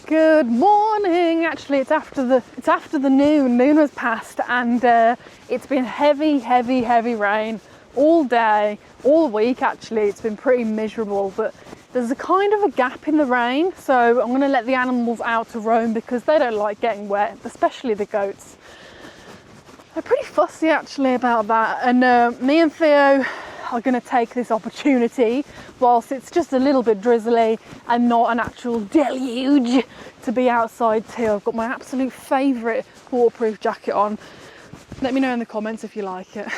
Good morning. Actually, it's after the noon. Noon has passed, and it's been heavy rain all day, all week. Actually, it's been pretty miserable, but there's a kind of a gap in the rain, so I'm going to let the animals out to roam because they don't like getting wet, especially the goats. They're pretty fussy actually about that, and me and Theo are going to take this opportunity, whilst it's just a little bit drizzly and not an actual deluge, to be outside too. I've got my absolute favourite waterproof jacket on. Let me know in the comments if you like it.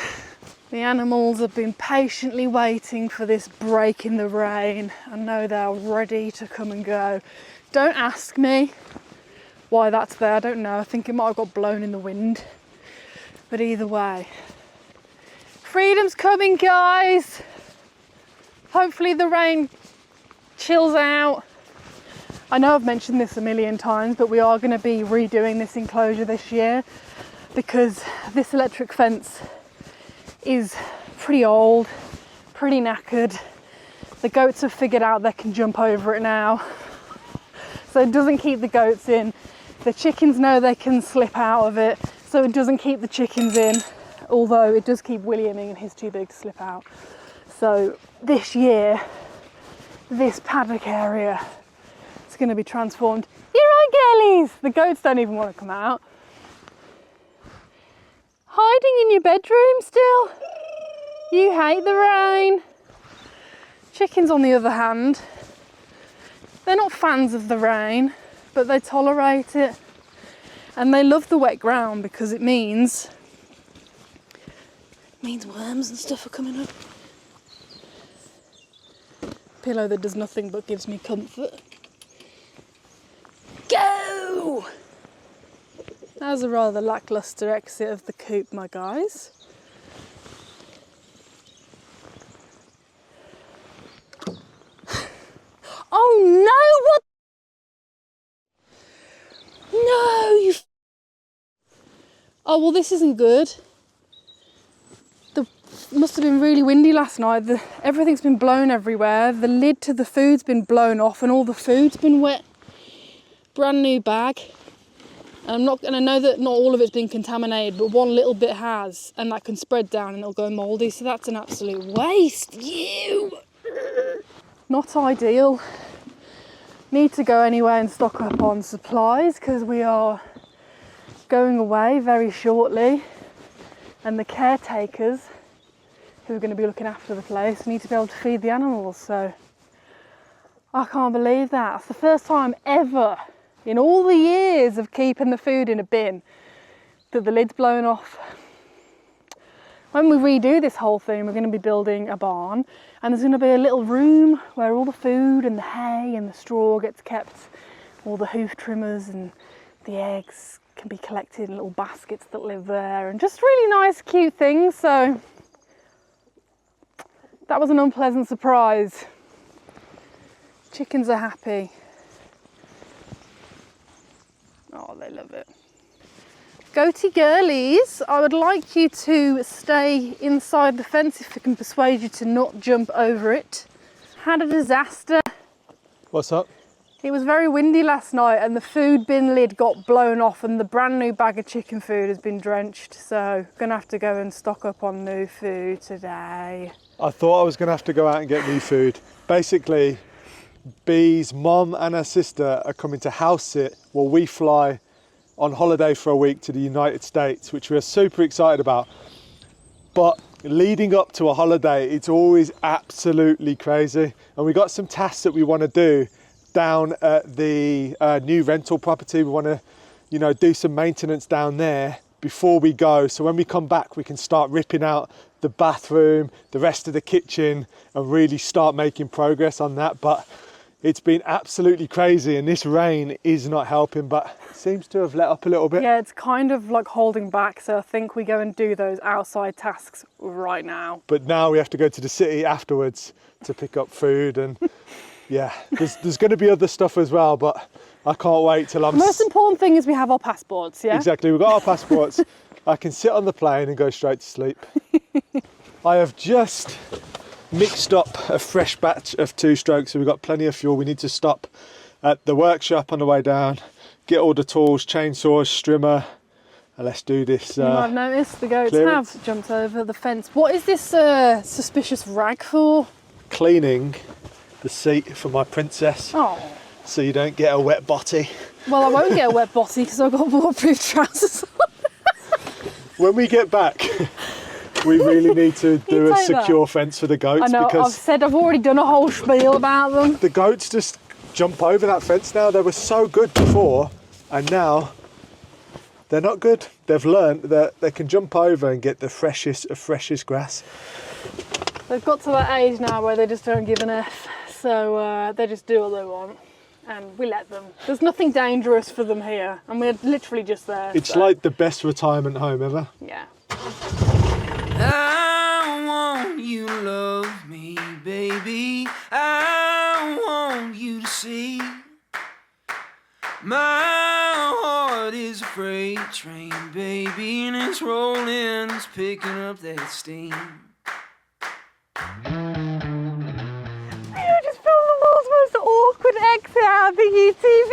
The animals have been patiently waiting for this break in the rain. I know they're ready to come and go. Don't ask me why that's there, I don't know. I think it might have got blown in the wind. But either way, freedom's coming, guys. Hopefully the rain chills out. I know I've mentioned this a million times, but we are going to be redoing this enclosure this year because this electric fence is pretty old, pretty knackered. The goats have figured out they can jump over it now, so it doesn't keep the goats in. The chickens know they can slip out of it, so it doesn't keep the chickens in, although it does keep Williaming and he's too big to slip out. So this year, this paddock area is going to be transformed. You're right, girlies! The goats don't even want to come out. Hiding in your bedroom still? You hate the rain. Chickens, on the other hand, they're not fans of the rain, but they tolerate it. And they love the wet ground because it means worms and stuff are coming up. Pillow that does nothing but gives me comfort. Go! That was a rather lacklustre exit of the coop, my guys. Oh no! What? No, you. Oh well, this isn't good. Must have been really windy last night. Everything's been blown everywhere. The lid to the food's been blown off, and all the food's been wet. Brand new bag. And I know that not all of it's been contaminated, but one little bit has, and that can spread down and it'll go mouldy, so that's an absolute waste. Not ideal. Need to go anyway and stock up on supplies because we are going away very shortly, and the caretakers who are going to be looking after the place need to be able to feed the animals. So I can't believe that. It's the first time ever in all the years of keeping the food in a bin that the lid's blown off. When we redo this whole thing, we're going to be building a barn, and there's going to be a little room where all the food and the hay and the straw gets kept. All the hoof trimmers and the eggs can be collected in little baskets that live there, and just really nice, cute things. So that was an unpleasant surprise. Chickens are happy. Oh, they love it. Goaty girlies, I would like you to stay inside the fence if I can persuade you to not jump over it. Had a disaster. What's up? It was very windy last night and the food bin lid got blown off and the brand new bag of chicken food has been drenched. So gonna have to go and stock up on new food today. I thought I was gonna have to go out and get new food. Basically, Bee's mum and her sister are coming to house sit while we fly on holiday for a week to the United States, which we're super excited about. But leading up to a holiday, it's always absolutely crazy. And we got some tasks that we want to do down at the new rental property. We want to, do some maintenance down there before we go. So when we come back, we can start ripping out the bathroom, the rest of the kitchen, and really start making progress on that. But it's been absolutely crazy, and this rain is not helping, but seems to have let up a little bit. Yeah, it's kind of like holding back, so I think we go and do those outside tasks right now. But now we have to go to the city afterwards to pick up food, and yeah, there's going to be other stuff as well, but I can't wait till I'm... The most important thing is we have our passports, yeah? Exactly, we've got our passports. I can sit on the plane and go straight to sleep. I have just mixed up a fresh batch of 2-strokes, so we've got plenty of fuel. We need to stop at the workshop on the way down, get all the tools, chainsaws, strimmer, and let's do this. You might have noticed the goats clearance. have jumped over the fence. What is this suspicious rag for? Cleaning the seat for my princess, Oh. so you don't get a wet botty. Well, I won't get a wet botty because I've got waterproof trousers on. When we get back, we really need to do a take that? secure fence for the goats, I know, because I've already done a whole spiel about them. the goats just jump over that fence now. They were so good before, and now they're not good. They've learned that they can jump over and get the freshest of freshest grass. They've got to that age now where they just don't give an F, so they just do what they want, and we let them. There's nothing dangerous for them here, and we're literally just there. It's so. like the best retirement home ever. Yeah. I want you to love me, baby. I want you to see my heart is a freight train, baby, and it's rolling, it's picking up that steam. You just filmed the world's most awkward exit out of the UTV.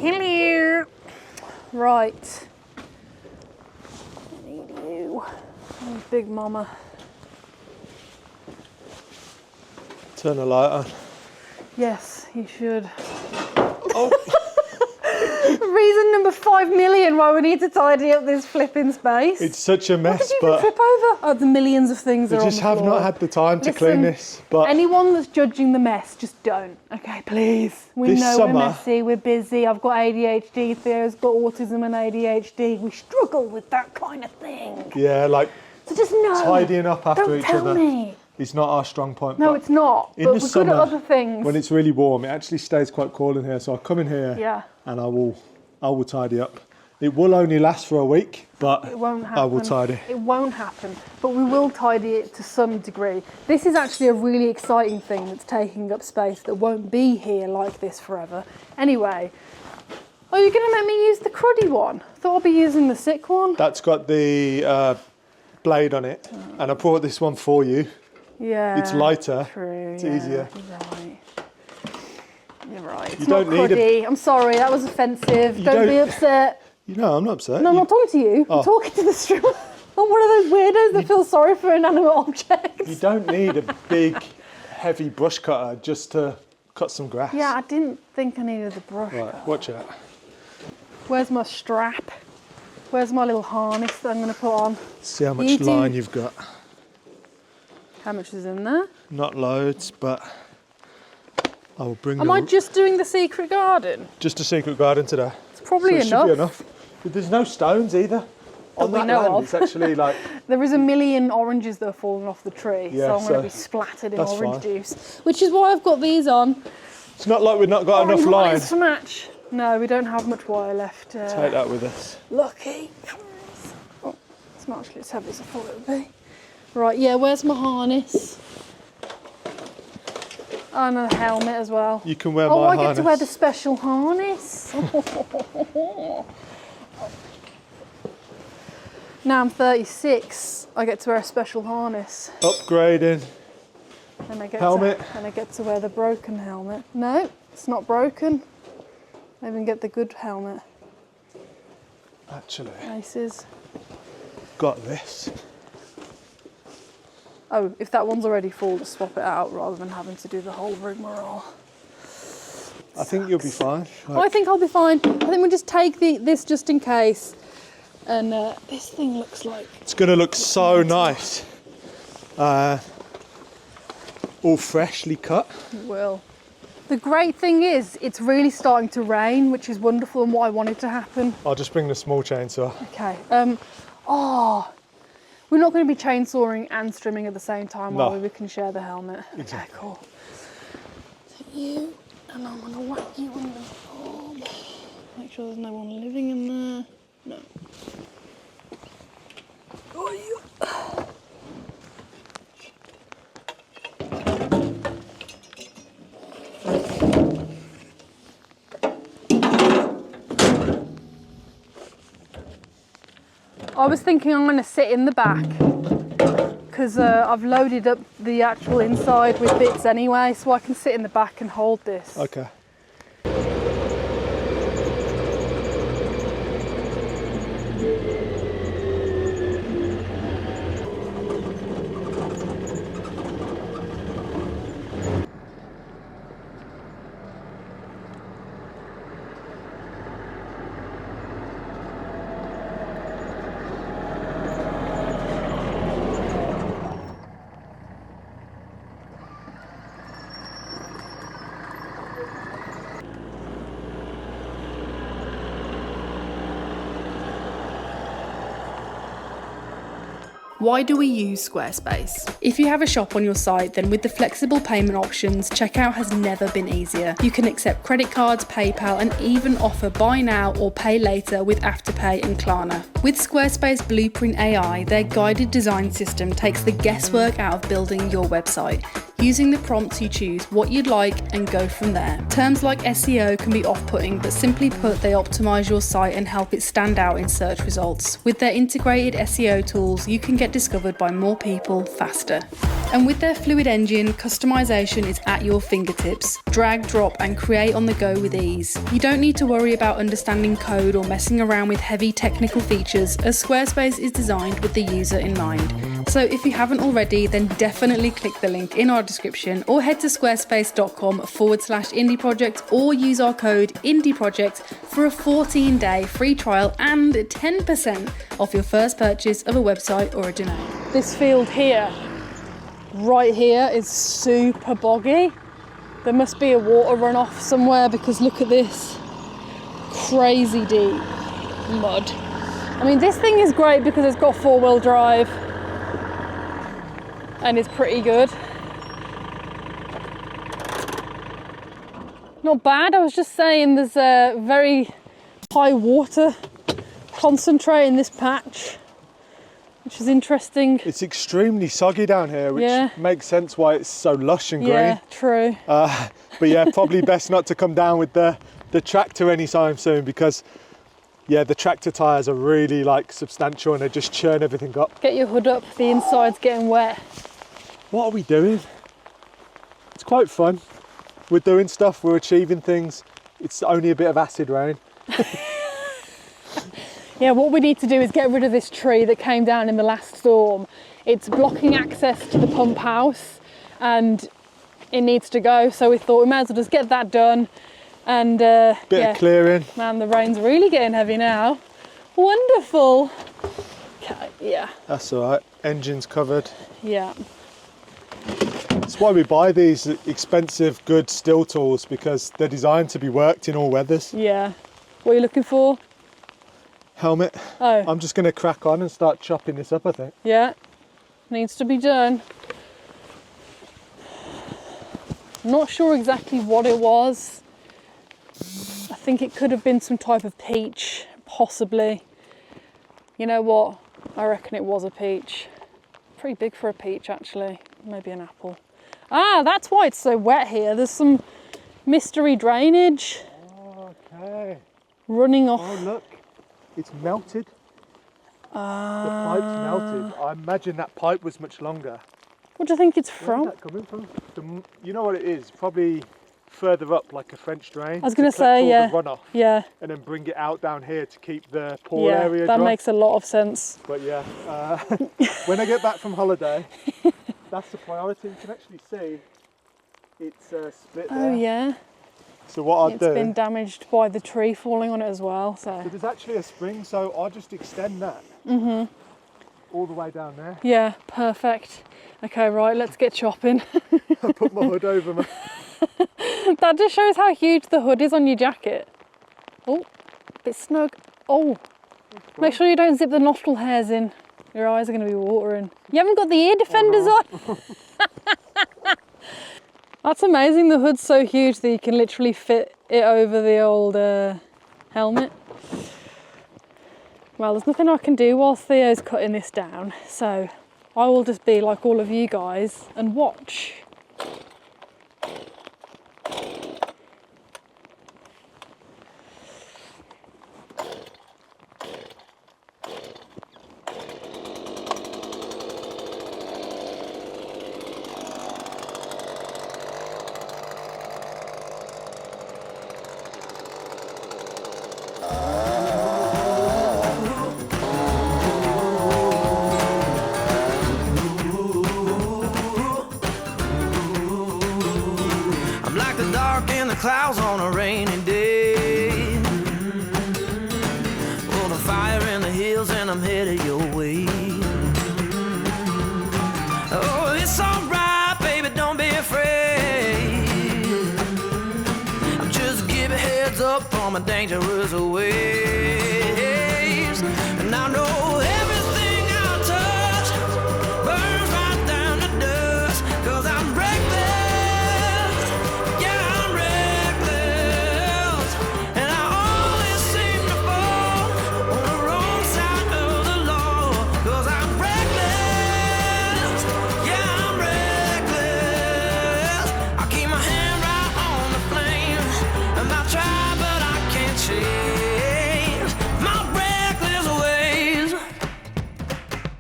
Hello. Right. I need you. Oh, Big Mama. Turn the light on. Yes, you should. Oh, Reason number 5 million why we need to tidy up this flipping space. it's such a What mess, did you even but trip over? Oh, the millions of things we are on just the have floor. not had the time to Listen, clean this. But anyone that's judging the mess, just don't. Okay, please. We This know summer- we're messy, we're busy. I've got ADHD, Theo's got autism and ADHD. We struggle with that kind of thing. yeah, like So just know. tidying up after Don't each tell other me. is not our strong point. No, but it's not. in But the we're summer, good at other things. when it's really warm, it actually stays quite cool in here. So I'll come in here Yeah. and I will tidy up. It will only last for a week, but It won't happen. I will tidy. It won't happen, but we will tidy it to some degree. This is actually a really exciting thing that's taking up space that won't be here like this forever. Anyway, are you going to let me use the cruddy one? I thought I'd be using the sick one. That's got the blade on it, and I brought this one for you. Yeah. It's lighter. True. It's yeah, easier. You're right. You're right. It's You not don't need a- cruddy. I'm sorry, that was offensive. You Don't be don't- upset. You know, I'm not upset. No, I'm You- not talking to you. Oh. I'm talking to the streamer. I'm one of those weirdos that feel sorry for inanimate objects. You don't need a big, heavy brush cutter just to cut some grass. Yeah, I didn't think I needed the brush. Right, watch out. Where's my strap? Where's my little harness that I'm going to put on? See how much You do- line you've got. How much is in there? Not loads, but I will bring Am I just doing the secret garden? just a secret garden today. It's probably So it should be enough. But there's no stones either. On we that know land, of. it's actually like, There is a million oranges that are falling off the tree, Yeah, so I'm going so to be splattered in that's orange fine. juice. Which is why I've got these on. it's not like we've not got enough Orange line. lines to match. No, we don't have much wire left. Take that with us. Lucky. Oh, it's not actually as heavy as I thought it would be. Right, yeah, where's my harness? Oh, and a helmet as well. You can wear Oh, my I get harness. to wear the special harness. Now I'm 36, I get to wear a special harness. Upgrading. And I get Helmet. and I get to wear the broken helmet. No, it's not broken. I even get the good helmet. Actually, Aces. got this. Oh, if that one's already full, just swap it out rather than having to do the whole rigmarole. I think you'll be fine. Oh, I think I'll be fine. I think we'll just take this just in case. And this thing looks like... It's going to look so nice. All freshly cut. It will. The great thing is, it's really starting to rain, which is wonderful and what I wanted to happen. I'll just bring the small chainsaw. Okay. We're not going to be chainsawing and strimming at the same time, No. are we? We can share the helmet. Exactly. Okay, cool. So you, and I'm going to whack you in the arm. Make sure there's no one living in there. No. Oh, you. I was thinking I'm going to sit in the back because I've loaded up the actual inside with bits anyway, so I can sit in the back and hold this. Okay. Why do we use Squarespace? If you have a shop on your site, then with the flexible payment options, checkout has never been easier. You can accept credit cards, PayPal, and even offer buy now or pay later with Afterpay and Klarna. With Squarespace Blueprint AI, their guided design system takes the guesswork out of building your website. Using the prompts, you choose what you'd like and go from there. Terms like SEO can be off-putting, but simply put, they optimize your site and help it stand out in search results. With their integrated SEO tools, you can get discovered by more people faster. And with their fluid engine, customization is at your fingertips. Drag, drop, and create on the go with ease. You don't need to worry about understanding code or messing around with heavy technical features, as Squarespace is designed with the user in mind. So if you haven't already, then definitely click the link in our description or head to squarespace.com/indieprojects or use our code indieprojects for a 14-day free trial and 10% off your first purchase of a website or a domain. This field here, right here, is super boggy. There must be a water runoff somewhere because look at this crazy deep mud. I mean, this thing is great because it's got 4-wheel drive and it's pretty good. Not bad. I was just saying there's a very high water concentrate in this patch, which is interesting. It's extremely soggy down here, which makes sense why it's so lush and green. Yeah, true. But yeah, probably best not to come down with the tractor anytime soon because yeah, the tractor tyres are really like substantial and they just churn everything up. Get your hood up, the inside's getting wet. What are we doing? It's quite fun. We're doing stuff, we're achieving things. It's only a bit of acid rain. Yeah, what we need to do is get rid of this tree that came down in the last storm. It's blocking access to the pump house and it needs to go. So we thought we might as well just get that done. And bit of clearing. Man, the rain's really getting heavy now. Wonderful. Okay, yeah. That's all right. Engine's covered. Yeah. That's why we buy these expensive, good still tools because they're designed to be worked in all weathers. Yeah. What are you looking for? Helmet. Oh. I'm just going to crack on and start chopping this up, I think. Yeah. Needs to be done. I'm not sure exactly what it was. I think it could have been some type of peach, possibly. You know what? I reckon it was a peach. Pretty big for a peach, actually. Maybe an apple. Ah, that's why it's so wet here. There's some mystery drainage. Okay. Running off. Oh, look. It's melted. The pipe's melted. I imagine that pipe was much longer. What do you think it's from? Where's that coming from? You know what it is? Probably further up, like a French drain. I was going to say, yeah. The runoff. Yeah. And then bring it out down here to keep the pool area dry. That makes a lot of sense. But yeah, when I get back from holiday, that's the priority. You can actually see it's split there. Oh yeah. So what I'll do... It's been damaged by the tree falling on it as well. So there's actually a spring, so I'll just extend that all the way down there. Yeah, perfect. Okay, right, let's get chopping. I put my hood over my... That just shows how huge the hood is on your jacket. Oh, a bit snug. Oh, make sure you don't zip the nostril hairs in. Your eyes are going to be watering. You haven't got the ear defenders on. That's amazing. The hood's so huge that you can literally fit it over the old helmet. Well, there's nothing I can do whilst Theo's cutting this down, so I will just be like all of you guys and watch. clouds on a rainy day. Oh, the fire in the hills and I'm headed your way. Oh, it's alright, baby, don't be afraid. I'm just giving heads up on my dangerous ways. And I know everything I touch burns right down to dust. 'Cause I'm reckless, yeah, I'm reckless. And I always seem to fall on the wrong side of the law. 'Cause I'm reckless, yeah, I'm reckless. I keep my hand right on the flame, and I try but I can't change my reckless ways.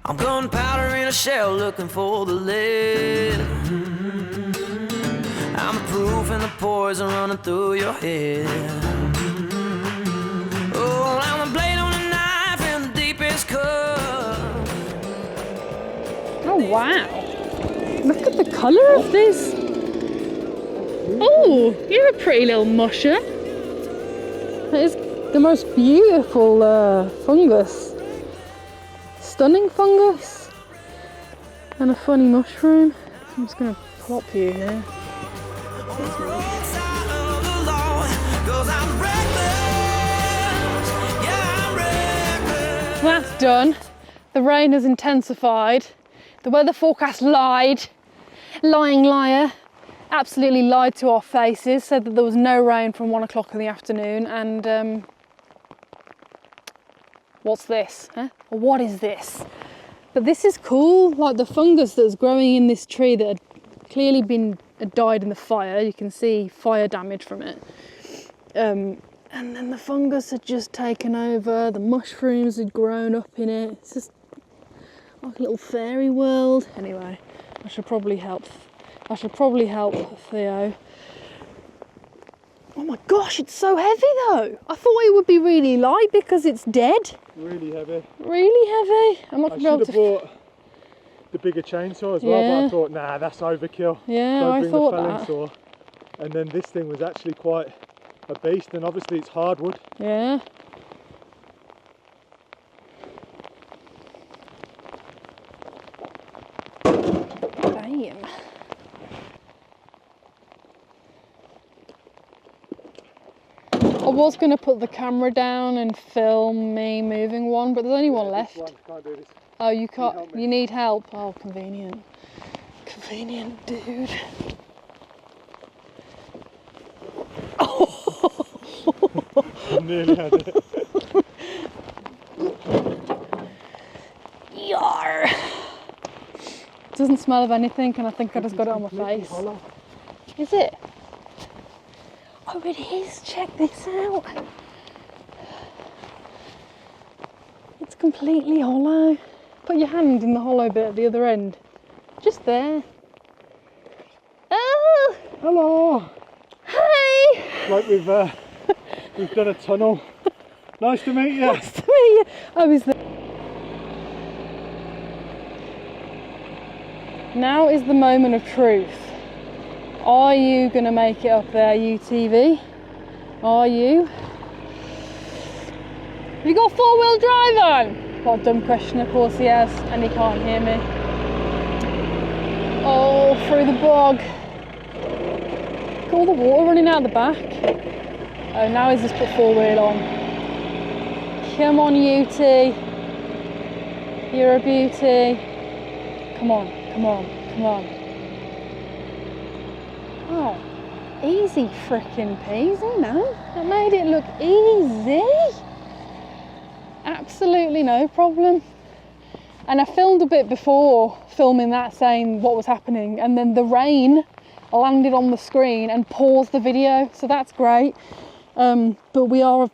I'm gunpowder in a shell looking for the lead. I'm the proof and the poison running through your head. Oh, I'm the blade on a knife in the deepest cut. Oh wow! Look at the colour of this. Oh, you're a pretty little musher. That is the most beautiful fungus. Stunning fungus. And a funny mushroom. I'm just going to plop you here. On the wrong side of the law. 'Cause I'm reckless, yeah, I'm reckless. That's done. The rain has intensified. The weather forecast lied. Lying liar. Absolutely lied to our faces. Said that there was no rain from 1 o'clock in the afternoon. And what's this? Huh? Or what is this? But this is cool. Like the fungus that's growing in this tree that had clearly died in the fire. You can see fire damage from it. And then the fungus had just taken over. The mushrooms had grown up in it. It's just like a little fairy world. Anyway, I should probably help Theo. Oh my gosh, it's so heavy though. I thought it would be really light because it's dead. Really heavy. Really heavy. I'm not I going to be able should have to. bought the bigger chainsaw as well, but Yeah. I thought, nah, that's overkill. Yeah, Don't I bring thought the felling that. saw. And then this thing was actually quite a beast, and obviously it's hardwood. Yeah. Damn. I was going to put the camera down and film me moving one, but there's only one left. This one, can't do this. Oh, you can't. help me? You need help. Oh, convenient. Convenient, dude. I nearly had it. Yar. It doesn't smell of anything, and I think I just got it on my face. Hollow. Is it? Oh, it is. Check this out. It's completely hollow. Put your hand in the hollow bit at the other end. Just there. Oh! Hello. Hey! Like we've done a tunnel. Nice to meet you. Nice to meet you. I was there. Now is the moment of truth. Are you going to make it up there, UTV? Are you? Have you got four-wheel drive on? What a dumb question, of course he has, and he can't hear me. Oh, through the bog. Look at all the water running out the back. Oh, now he's just put four-wheel on. Come on, UT. You're a beauty. Come on, come on, come on. Oh, easy frickin' peasy, no? That made it look easy. Absolutely no problem. And I filmed a bit before filming that, saying what was happening, and then the rain landed on the screen and paused the video, so that's great. But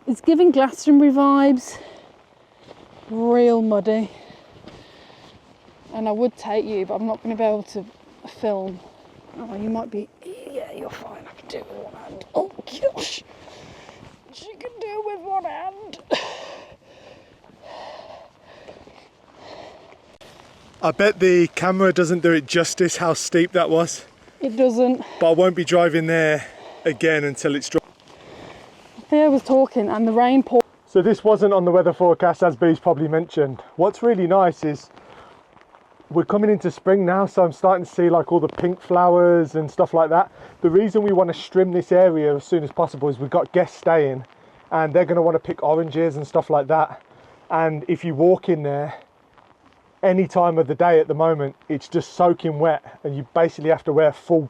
it's giving Glastonbury vibes. Real muddy. And I would take you, but I'm not going to be able to film. Oh, you might be, yeah, you're fine. I can do it with one hand. Oh, gosh. She can do it with one hand. I bet the camera doesn't do it justice how steep that was. It doesn't. But I won't be driving there again until it's dry. Theo was talking and the rain poured. So this wasn't on the weather forecast, as Bee's probably mentioned. What's really nice is we're coming into spring now, so I'm starting to see like all the pink flowers and stuff like that. The reason we want to trim this area as soon as possible is we've got guests staying and they're going to want to pick oranges and stuff like that. And if you walk in there any time of the day at the moment, it's just soaking wet and you basically have to wear full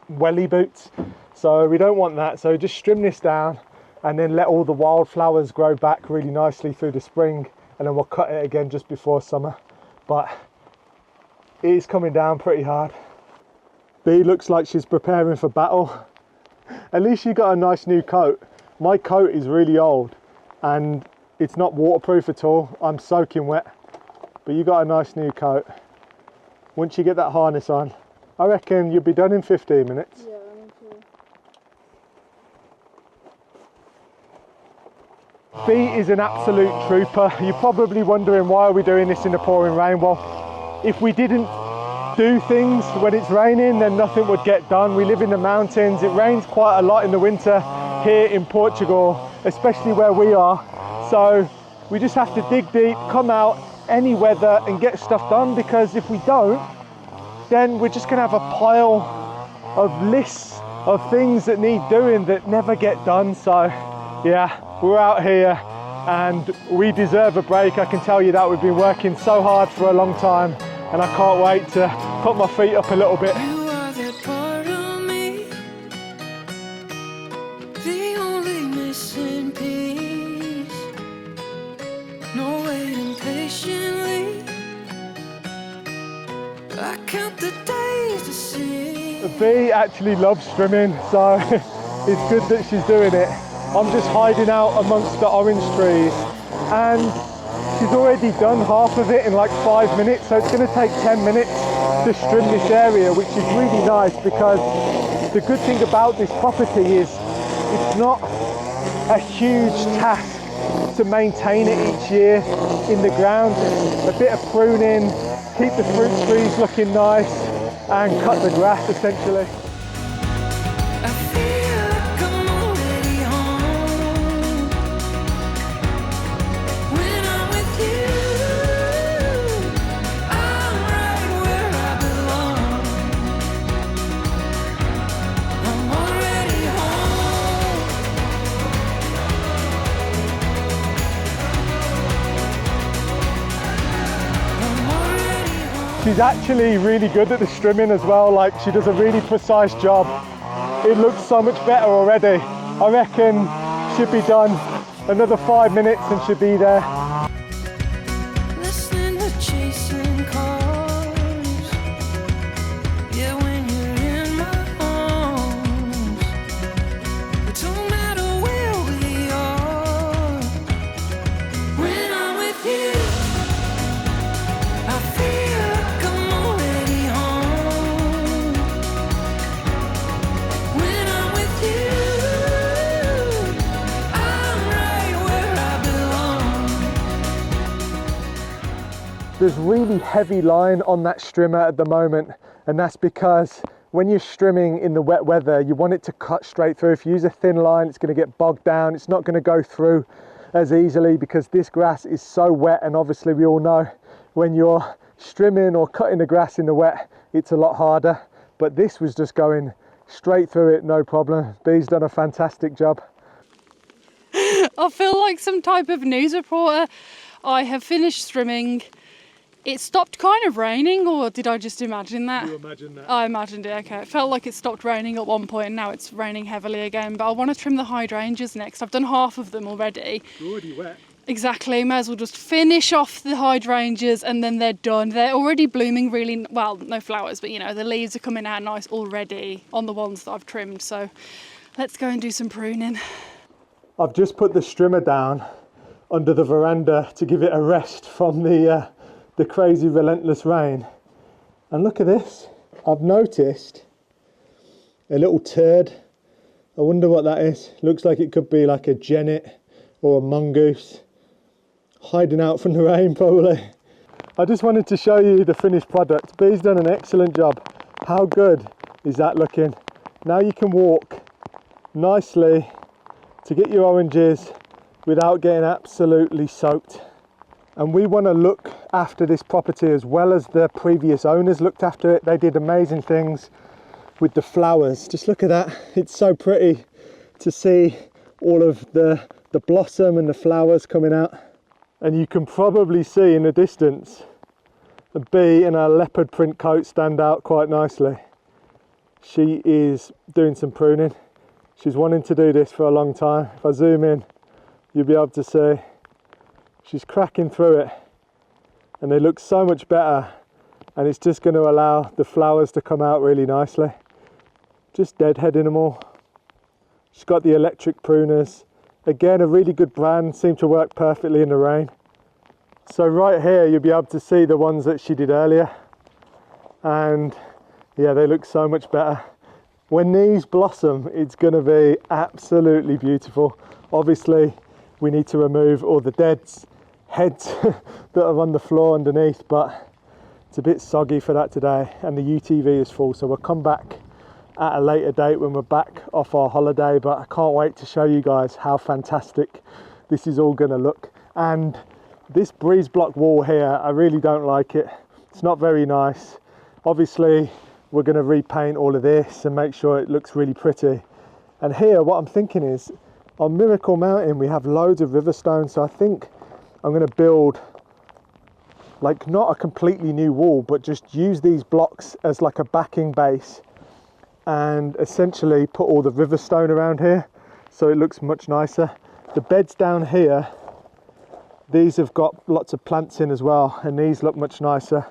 welly boots. So we don't want that. So just trim this down and then let all the wildflowers grow back really nicely through the spring, and then we'll cut it again just before summer. But it is coming down pretty hard. Bee looks like she's preparing for battle. At least you got a nice new coat. My coat is really old and it's not waterproof at all. I'm soaking wet, but you got a nice new coat. Once you get that harness on, I reckon you'll be done in 15 minutes. Yeah, me too. Bee is an absolute trooper. You're probably wondering, why are we doing this in the pouring rain? Well, if we didn't do things when it's raining, then nothing would get done. We live in the mountains. It rains quite a lot in the winter here in Portugal, especially where we are. So we just have to dig deep, come out any weather and get stuff done, because if we don't, then we're just going to have a pile of lists of things that need doing that never get done. So yeah, we're out here and we deserve a break. I can tell you that. We've been working so hard for a long time and I can't wait to put my feet up a little bit. You are that part of me, the only missing piece. No waiting patiently, I count the days to see. Bee actually loves swimming, so it's good that she's doing it. I'm just hiding out amongst the orange trees and she's already done half of it in like 5 minutes, so it's going to take 10 minutes to trim this area, which is really nice, because the good thing about this property is it's not a huge task to maintain it each year in the ground. A bit of pruning, keep the fruit trees looking nice and cut the grass essentially. I feel like I'm already home when I'm with you. I'm right where I belong. I'm already home. I'm already home. She's actually really good at the trimming as well, like she does a really precise job. It looks so much better already. I reckon she'll be done another 5 minutes and she'll be there. Listening to chasing cars. Yeah, when you're in my arms, it don't matter where we are. When I'm with you, I feel like I'm already home. When I'm with you, I'm right where I belong. There's really heavy line on that strimmer at the moment, and that's because when you're strimming in the wet weather, you want it to cut straight through. If you use a thin line, it's going to get bogged down. It's not going to go through as easily because this grass is so wet, and obviously we all know when you're strimming or cutting the grass in the wet, it's a lot harder. But this was just going straight through it, no problem. Bee's done a fantastic job. I feel like some type of news reporter. I have finished trimming. It stopped kind of raining, or did I just imagine that? Imagine that. I imagined it, okay. It felt like it stopped raining at one point and now it's raining heavily again. But I want to trim the hydrangeas next. I've done half of them already. You're already wet. Exactly, may as well just finish off the hydrangeas and then they're done. They're already blooming really, well, no flowers, but you know, the leaves are coming out nice already on the ones that I've trimmed. So let's go and do some pruning. I've just put the strimmer down under the veranda to give it a rest from the crazy relentless rain. And look at this. I've noticed a little turd. I wonder what that is. Looks like it could be like a genet or a mongoose. Hiding out from the rain probably. I just wanted to show you the finished product. Bee's done an excellent job. How good is that looking? Now you can walk nicely to get your oranges without getting absolutely soaked. And we want to look after this property as well as the previous owners looked after it. They did amazing things with the flowers. Just look at that. It's so pretty to see all of the blossom and the flowers coming out. And you can probably see in the distance the bee in her leopard print coat stand out quite nicely. She is doing some pruning. She's wanting to do this for a long time. If I zoom in, you'll be able to see she's cracking through it, and they look so much better, and it's just going to allow the flowers to come out really nicely. Just deadheading them all. She's got the electric pruners. Again, a really good brand, seem to work perfectly in the rain. So right here, you'll be able to see the ones that she did earlier. And yeah, they look so much better. When these blossom, it's gonna be absolutely beautiful. Obviously, we need to remove all the dead heads that are on the floor underneath, but it's a bit soggy for that today. And the UTV is full, so we'll come back at a later date when we're back off our holiday, but I can't wait to show you guys how fantastic this is all gonna look. And this breeze block wall here, I really don't like it. It's not very nice. Obviously, we're gonna repaint all of this and make sure it looks really pretty. And here, what I'm thinking is, on Miracle Mountain, we have loads of river stones, so I think I'm gonna build like not a completely new wall, but just use these blocks as like a backing base and essentially put all the river stone around here so it looks much nicer. The beds down here, these have got lots of plants in as well, and these look much nicer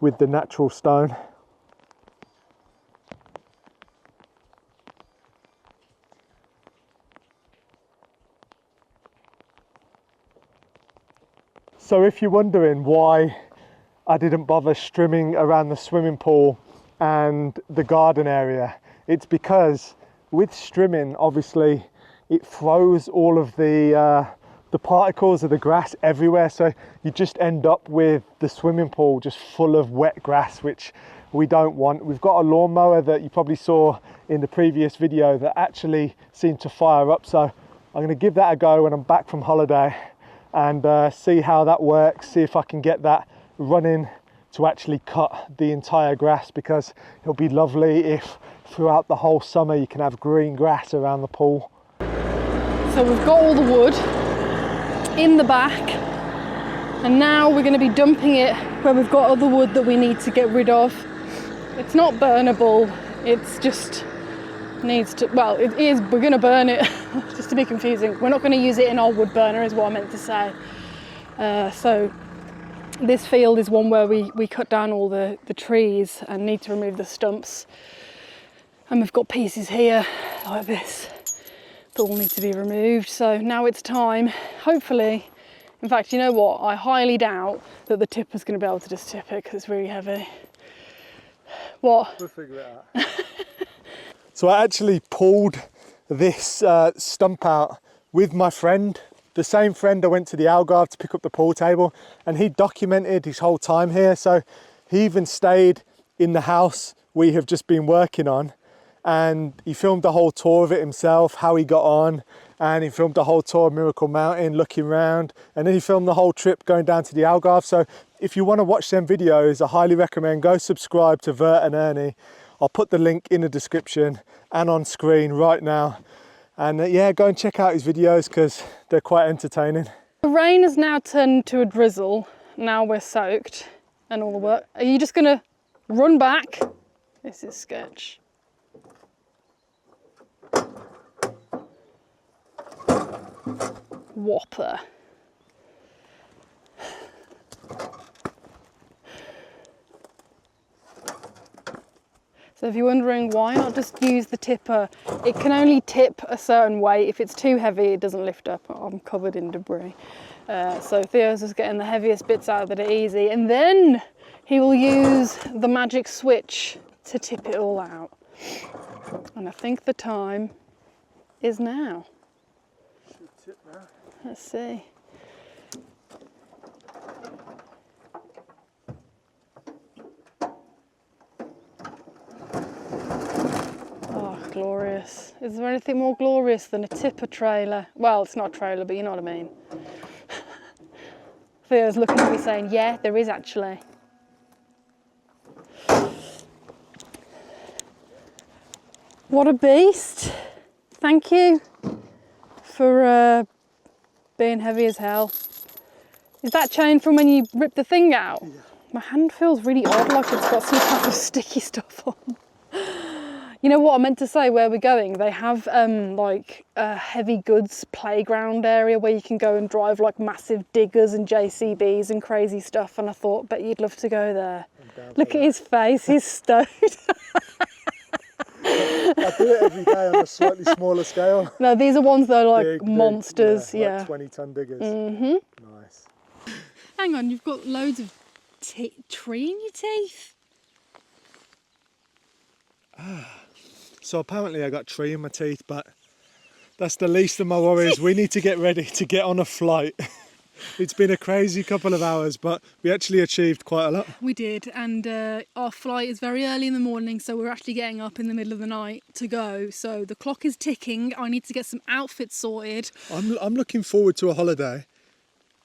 with the natural stone. So if you're wondering why I didn't bother trimming around the swimming pool and the garden area, it's because with trimming, obviously, it throws all of the particles of the grass everywhere, so you just end up with the swimming pool just full of wet grass, which we don't want. We've got a lawnmower that you probably saw in the previous video that actually seemed to fire up, so I'm going to give that a go when I'm back from holiday and see how that works, see if I can get that running to actually cut the entire grass, because it'll be lovely if throughout the whole summer you can have green grass around the pool. So we've got all the wood in the back, and now we're going to be dumping it where we've got other wood that we need to get rid of. It's not burnable, it's just needs to, well, it is, we're going to burn it just to be confusing. We're not going to use it in our wood burner is what I meant to say. So this field is one where we cut down all the trees and need to remove the stumps, and we've got pieces here like this that all need to be removed. So now it's time, hopefully. In fact, you know what, I highly doubt that the tipper's going to be able to just tip it because it's really heavy. What? We'll figure it out. So I actually pulled this stump out with my friend, the same friend I went to the Algarve to pick up the pool table, and he documented his whole time here. So he even stayed in the house we have just been working on, and he filmed the whole tour of it himself, how he got on, and he filmed the whole tour of Miracle Mountain, looking around, and then he filmed the whole trip going down to the Algarve. So if you want to watch them videos, I highly recommend go subscribe to Vert and Ernie. I'll put the link in the description and on screen right now. And yeah, go and check out his videos because they're quite entertaining. The rain has now turned to a drizzle. Now we're soaked and all the work. Are you just gonna run back? This is sketch. Whopper. So if you're wondering why not just use the tipper, it can only tip a certain way. If it's too heavy, it doesn't lift up. I'm covered in debris. So Theo's just getting the heaviest bits out of it easy, and then he will use the magic switch to tip it all out. And I think the time is now. Should tip now. Let's see. Oh, Glorious. Is there anything more glorious than a tipper trailer? Well, it's not a trailer, but you know what I mean. Theo's looking at me saying, yeah, there is actually. What a beast. Thank you for being heavy as hell. Is that chain from when you ripped the thing out? Yeah. My hand feels really odd, like it's got some type of sticky stuff on. You know what I meant to say, where we're going, they have like a heavy goods playground area where you can go and drive like massive diggers and JCBs and crazy stuff, and I thought, bet you'd love to go there. Look at his face, he's stoned. I do it every day on a slightly smaller scale. No, these are ones that are like Big, monsters, yeah. yeah. Like 20-ton diggers. Nice. Hang on, you've got loads of tree in your teeth? So apparently I got tree in my teeth, but that's the least of my worries. We need to get ready to get on a flight. It's been a crazy couple of hours, but we actually achieved quite a lot. We did, and our flight is very early in the morning, so we're actually getting up in the middle of the night to go. So the clock is ticking. I need to get some outfits sorted. I'm looking forward to a holiday,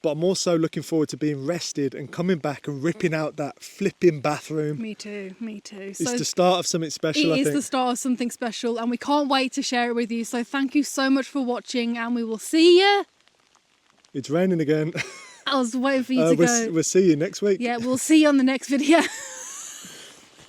but I'm also looking forward to being rested and coming back and ripping out that flipping bathroom. Me too, me too. It's the start of something special, I think. It is the start of something special, and we can't wait to share it with you. So thank you so much for watching, and we will see you. It's raining again. I was waiting for you to go. We'll see you next week. Yeah, we'll see you on the next video.